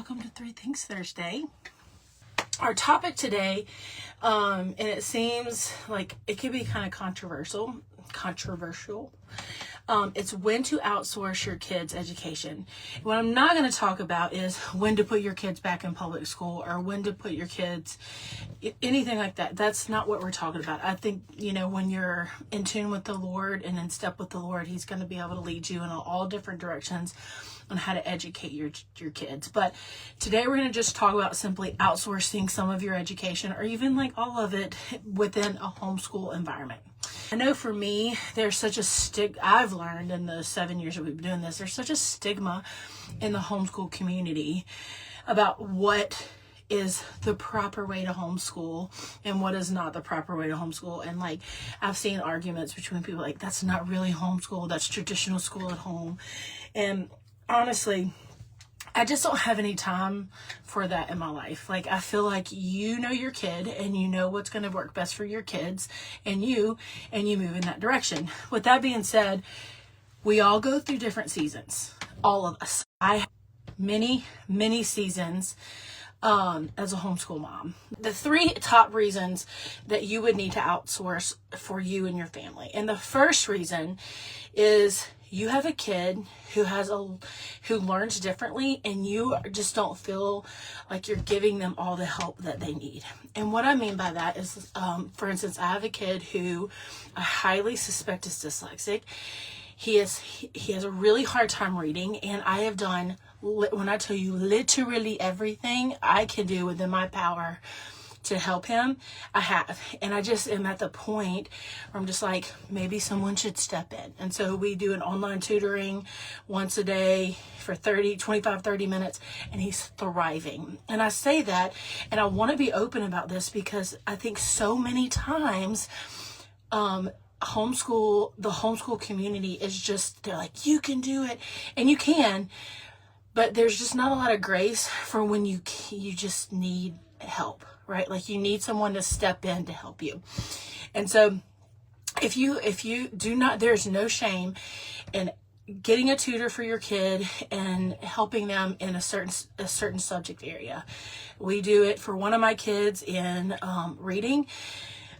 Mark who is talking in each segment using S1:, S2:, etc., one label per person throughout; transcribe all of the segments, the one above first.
S1: welcome to Three Things Thursday. Our topic today, and it seems like it could be kind of controversial. It's when to outsource your kids' education. What I'm not going to talk about is when to put your kids back in public school or when to put your kids, anything like that. That's not what we're talking about. I think, when you're in tune with the Lord and in step with the Lord, He's going to be able to lead you in all different directions on how to educate your kids. But today we're going to just talk about simply outsourcing some of your education or even like all of it within a homeschool environment. I know for me, there's such a I've learned in the 7 years that we've been doing this, there's such a stigma in the homeschool community about what is the proper way to homeschool and what is not the proper way to homeschool. And like, I've seen arguments between people like, that's not really homeschool, that's traditional school at home. And honestly, I just don't have any time for that in my life. Like, I feel like you know your kid and you know what's going to work best for your kids and you move in that direction. With that being said, we all go through different seasons. All of us. I have many seasons as a homeschool mom. The 3 top reasons that you would need to outsource for you and your family. And the first reason is you have a kid who learns differently and you just don't feel like you're giving them all the help that they need. And what I mean by that is, for instance, I have a kid who I highly suspect is dyslexic. He has a really hard time reading, and I have done, when I tell you literally everything I can do within my power to help him, I have. And I just am at the point where I'm just like, maybe someone should step in. And so we do an online tutoring once a day for 30 minutes, and he's thriving. And I say that, and I want to be open about this because I think so many times, the homeschool community is just, they're like, you can do it, and you can, but there's just not a lot of grace for when you just need help, right? Like, you need someone to step in to help you. And so if you do not, there's no shame in getting a tutor for your kid and helping them in a certain subject area. We do it for one of my kids in reading.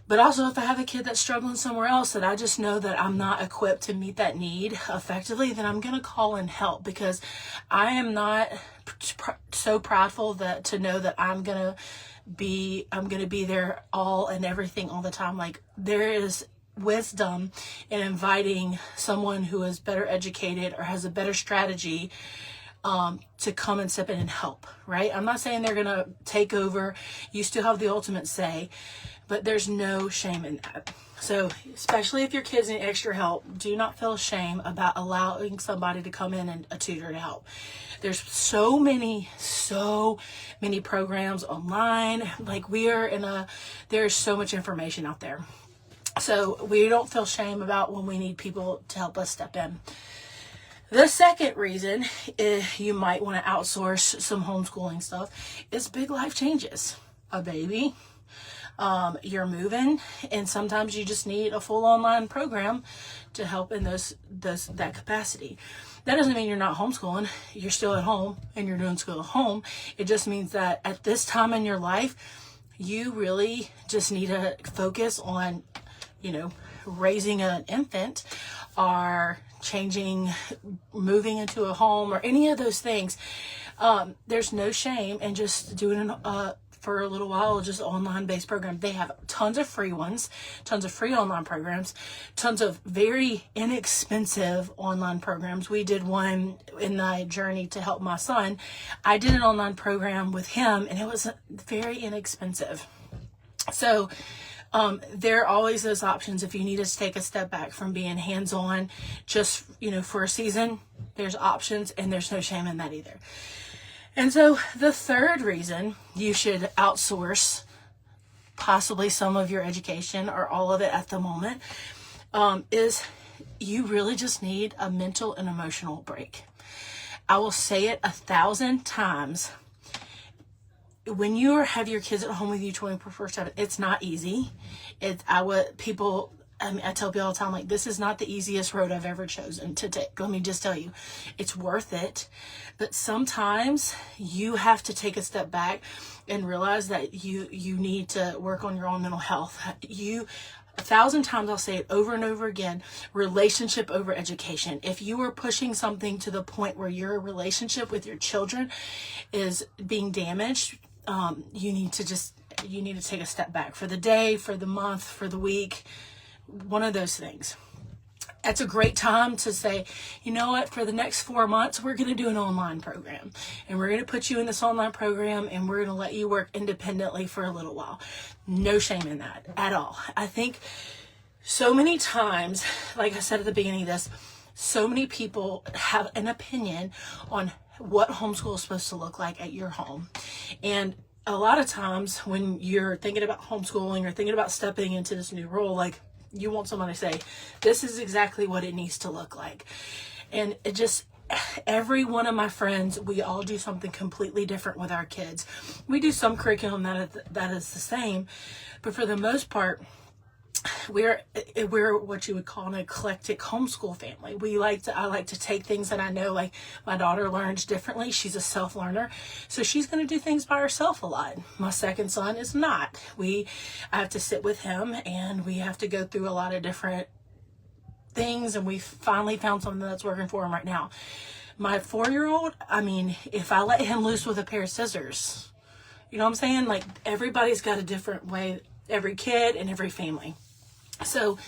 S1: But also, if I have a kid that's struggling somewhere else that I just know that I'm not equipped to meet that need effectively, then I'm going to call in help, because I am not so prideful to know that I'm going to be there all and everything all the time. Like, there is wisdom in inviting someone who is better educated or has a better strategy to come and step in and help, right? I'm not saying they're going to take over. You still have the ultimate say, but there's no shame in that. So especially if your kids need extra help, do not feel shame about allowing somebody to come in and a tutor to help. There's so many programs online. Like, there's so much information out there. So we don't feel shame about when we need people to help us step in. The second reason you might want to outsource some homeschooling stuff is big life changes. A baby, you're moving, and sometimes you just need a full online program to help in that capacity. That doesn't mean you're not homeschooling. You're still at home and you're doing school at home. It just means that at this time in your life, you really just need to focus on, raising an infant or moving into a home or any of those things. There's no shame in just doing for a little while, just online based program. They have tons of free ones, tons of free online programs, tons of very inexpensive online programs. We did one in my journey to help my son. I did an online program with him, and it was very inexpensive. So there are always those options. If you need to take a step back from being hands-on just, for a season, there's options, and there's no shame in that either. And so the third reason you should outsource possibly some of your education or all of it at the moment is you really just need a mental and emotional break. I will say it 1,000 times. When you have your kids at home with you 24/7, it's not easy. I mean, I tell people all the time, like, this is not the easiest road I've ever chosen to take. Let me just tell you, it's worth it. But sometimes you have to take a step back and realize that you need to work on your own mental health. 1,000 times I'll say it over and over again, relationship over education. If you are pushing something to the point where your relationship with your children is being damaged, you need to take a step back for the day, for the month, for the week, one of those things. That's a great time to say, you know what, for the next 4 months, we're going to do an online program, and we're going to put you in this online program, and we're going to let you work independently for a little while. No shame in that at all. I think so many times, like I said at the beginning of this, so many people have an opinion on what homeschool is supposed to look like at your home. And a lot of times when you're thinking about homeschooling or thinking about stepping into this new role, like, you want someone to say, this is exactly what it needs to look like. And it just, every one of my friends, we all do something completely different with our kids. We do some curriculum that is the same, but for the most part, we're what you would call an eclectic homeschool family. I like to take things that I know, like my daughter learns differently. She's a self-learner, so she's going to do things by herself a lot. My second son is not. I have to sit with him, and we have to go through a lot of different things, and we finally found something that's working for him right now. My 4-year-old, I mean, if I let him loose with a pair of scissors, you know what I'm saying? Like, everybody's got a different way, every kid and every family. So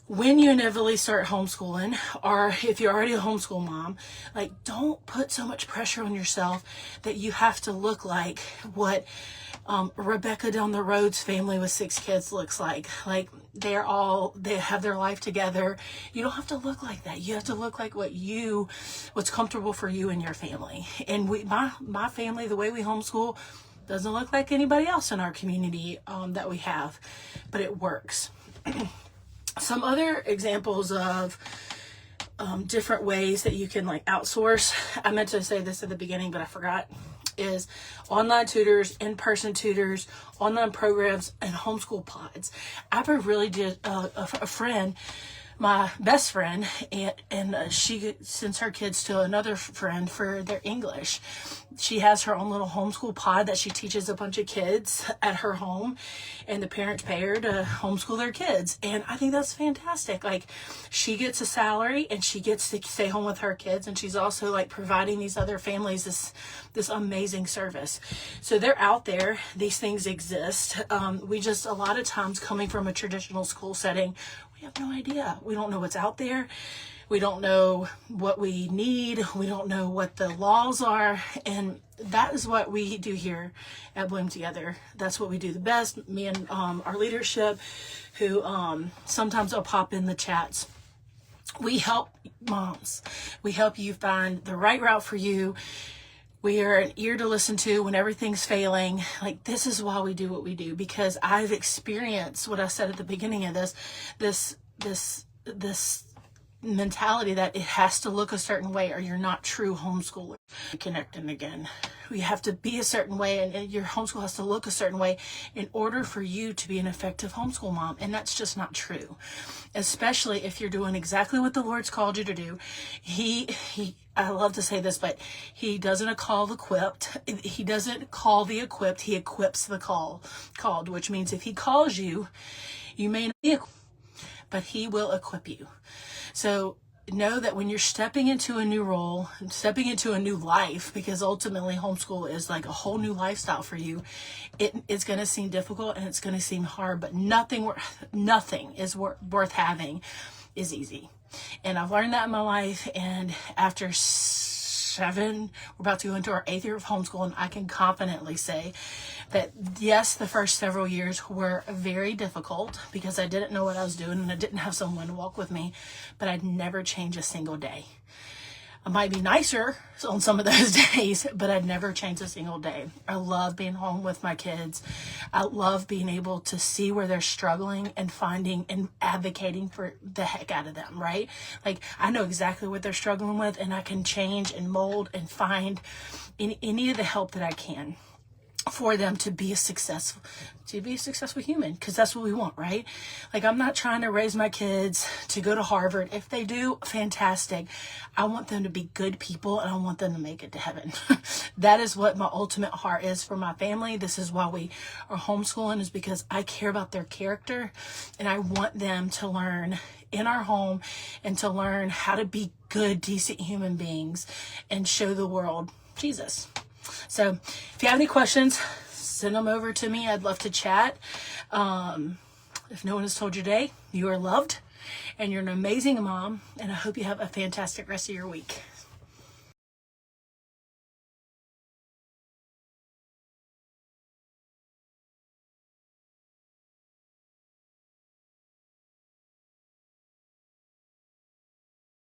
S1: when you inevitably start homeschooling, or if you're already a homeschool mom, like, don't put so much pressure on yourself that you have to look like what Rebecca down the road's family with 6 kids looks like. Like, they have their life together. You don't have to look like that. You have to look like what's comfortable for you and your family. And my family, the way we homeschool, doesn't look like anybody else in our community that we have, but it works. Some other examples of different ways that you can, like, outsource. I meant to say this at the beginning, but I forgot, is online tutors, in-person tutors, online programs, and homeschool pods. I have a really good a friend, my best friend, and she sends her kids to another friend for their English. She has her own little homeschool pod that she teaches a bunch of kids at her home, and the parents pay her to homeschool their kids. And I think that's fantastic. Like, she gets a salary, and she gets to stay home with her kids, and she's also, like, providing these other families this amazing service. So they're out there. These things exist. We just, a lot of times, coming from a traditional school setting, we have no idea. We don't know what's out there. We don't know what we need. We don't know what the laws are. And that is what we do here at Bloom Together. That's what we do the best. Me and our leadership, who sometimes will pop in the chats. We help moms. We help you find the right route for you. We are an ear to listen to when everything's failing. Like, this is why we do what we do, because I've experienced what I said at the beginning of this mentality that it has to look a certain way or you're not true homeschooler. Connecting again. We have to be a certain way, and your homeschool has to look a certain way in order for you to be an effective homeschool mom. And that's just not true. Especially if you're doing exactly what the Lord's called you to do. I love to say this, but he doesn't call the equipped. He doesn't call the equipped. He equips the called, which means if he calls you, you may not be equipped, but he will equip you. So know that when you're stepping into a new role, stepping into a new life, because ultimately homeschool is like a whole new lifestyle for you, it's going to seem difficult and it's going to seem hard, but nothing is worth having is easy. And I've learned that in my life. And after 7, we're about to go into our 8th year of homeschooling, I can confidently say that yes, the first several years were very difficult because I didn't know what I was doing and I didn't have someone to walk with me, but I'd never change a single day. I might be nicer on some of those days, but I'd never change a single day. I love being home with my kids. I love being able to see where they're struggling and finding and advocating for the heck out of them, right? Like, I know exactly what they're struggling with, and I can change and mold and find any of the help that I can. for them to be a successful human, because that's what we want, right? Like, I'm not trying to raise my kids to go to Harvard. If they do, fantastic. I want them to be good people, and I want them to make it to heaven. That is what my ultimate heart is for my family. This is why we are homeschooling, is because I care about their character, and I want them to learn in our home and to learn how to be good, decent human beings and show the world Jesus. So if you have any questions, send them over to me. I'd love to chat. If no one has told you today, you are loved and you're an amazing mom, and I hope you have a fantastic rest of your week.